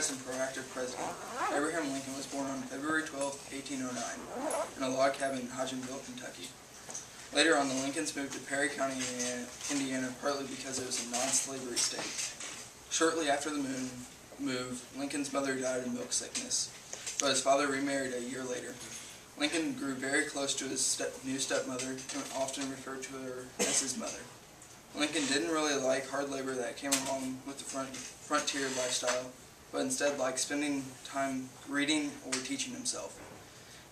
organized and proactive president. Abraham Lincoln was born on February 12, 1809, in a log cabin in Hodgenville, Kentucky. Later on, the Lincolns moved to Perry County, Indiana, partly because it was a non-slavery state. Shortly after the move, Lincoln's mother died of milk sickness, but his father remarried a year later. Lincoln grew very close to his new stepmother and often referred to her as his mother. Lincoln didn't really like hard labor that came along with the frontier lifestyle, but instead liked spending time reading or teaching himself.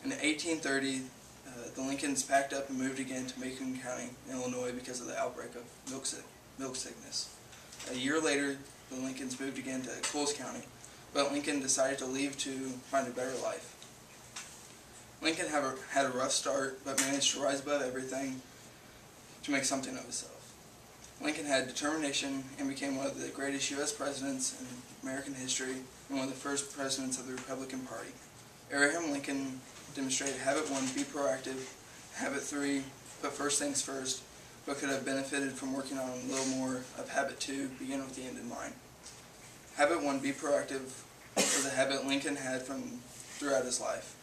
In 1830, the Lincolns packed up and moved again to Macon County, Illinois, because of the outbreak of milk sickness. A year later, the Lincolns moved again to Coles County, but Lincoln decided to leave to find a better life. Lincoln had a rough start, but managed to rise above everything to make something of himself. Lincoln had determination and became one of the greatest U.S. presidents in American history and one of the first presidents of the Republican Party. Abraham Lincoln demonstrated Habit 1, be proactive, Habit 3, put first things first, but could have benefited from working on a little more of Habit 2, begin with the end in mind. Habit 1, be proactive, was a habit Lincoln had throughout his life.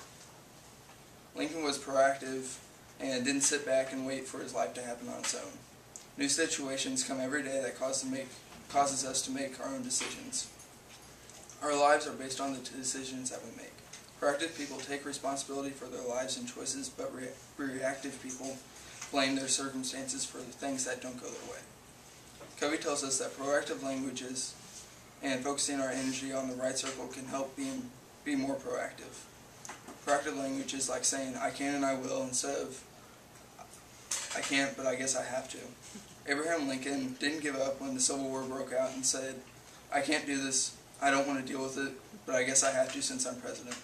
Lincoln was proactive and didn't sit back and wait for his life to happen on its own. New situations come every day that causes us to make our own decisions. Our lives are based on the decisions that we make. Proactive people take responsibility for their lives and choices, but reactive people blame their circumstances for the things that don't go their way. Covey tells us that proactive languages and focusing our energy on the right circle can help be more proactive. Proactive language is like saying, I can and I will, instead of, I can't, but I guess I have to. Abraham Lincoln didn't give up when the Civil War broke out and said, I can't do this, I don't want to deal with it, but I guess I have to since I'm president.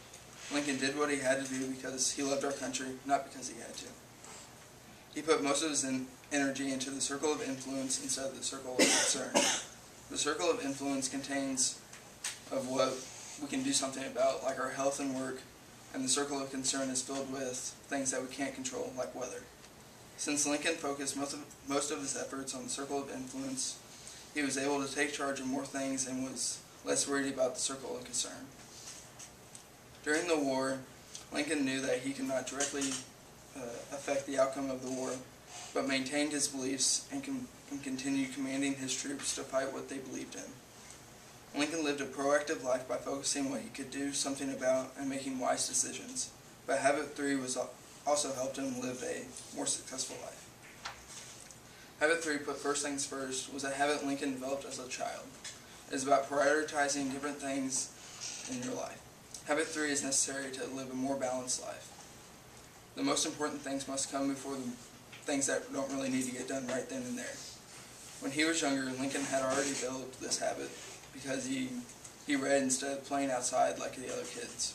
Lincoln did what he had to do because he loved our country, not because he had to. He put most of his energy into the circle of influence instead of the circle of concern. The circle of influence contains of what we can do something about, like our health and work, and the circle of concern is filled with things that we can't control, like weather. Since Lincoln focused most of his efforts on the circle of influence, he was able to take charge of more things and was less worried about the circle of concern. During the war, Lincoln knew that he could not directly affect the outcome of the war, but maintained his beliefs and continued commanding his troops to fight what they believed in. Lincoln lived a proactive life by focusing what he could do something about and making wise decisions, but Habit 3 also helped him live a more successful life. Habit 3, put first things first, was a habit Lincoln developed as a child. It is about prioritizing different things in your life. Habit 3 is necessary to live a more balanced life. The most important things must come before the things that don't really need to get done right then and there. When he was younger, Lincoln had already developed this habit because he read instead of playing outside like the other kids.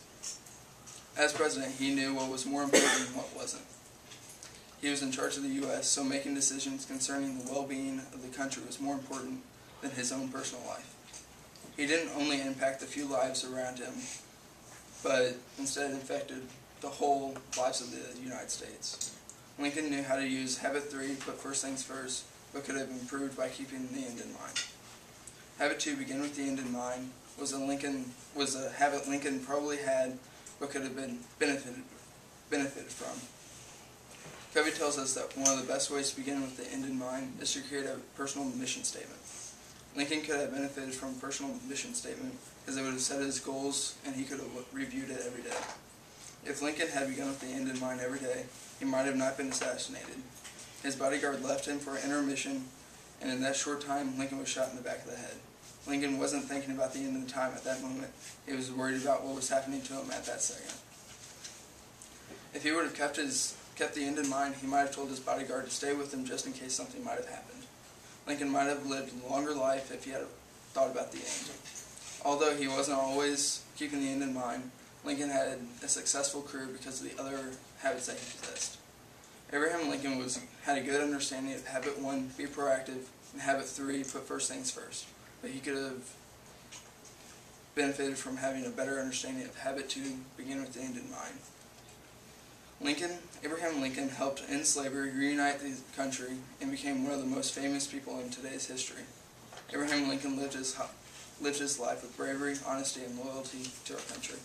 As president, he knew what was more important and what wasn't. He was in charge of the U.S., so making decisions concerning the well-being of the country was more important than his own personal life. He didn't only impact the few lives around him, but instead infected the whole lives of the United States. Lincoln knew how to use Habit 3, put first things first, but could have improved by keeping the end in mind. Habit 2, begin with the end in mind, was a habit Lincoln probably had, but could have been benefited from. Covey tells us that one of the best ways to begin with the end in mind is to create a personal mission statement. Lincoln could have benefited from a personal mission statement because it would have set his goals and he could have reviewed it every day. If Lincoln had begun with the end in mind every day, he might have not been assassinated. His bodyguard left him for an intermission, and in that short time, Lincoln was shot in the back of the head. Lincoln wasn't thinking about the end of the time at that moment. He was worried about what was happening to him at that second. If he would have kept the end in mind, he might have told his bodyguard to stay with him just in case something might have happened. Lincoln might have lived a longer life if he had thought about the end. Although he wasn't always keeping the end in mind, Lincoln had a successful career because of the other habits that he possessed. Abraham Lincoln had a good understanding of Habit 1, be proactive, and Habit 3, put first things first. But he could have benefited from having a better understanding of Habit 2, begin with the end in mind. Abraham Lincoln helped end slavery, reunite the country, and became one of the most famous people in today's history. Abraham Lincoln lived his lived his life with bravery, honesty, and loyalty to our country.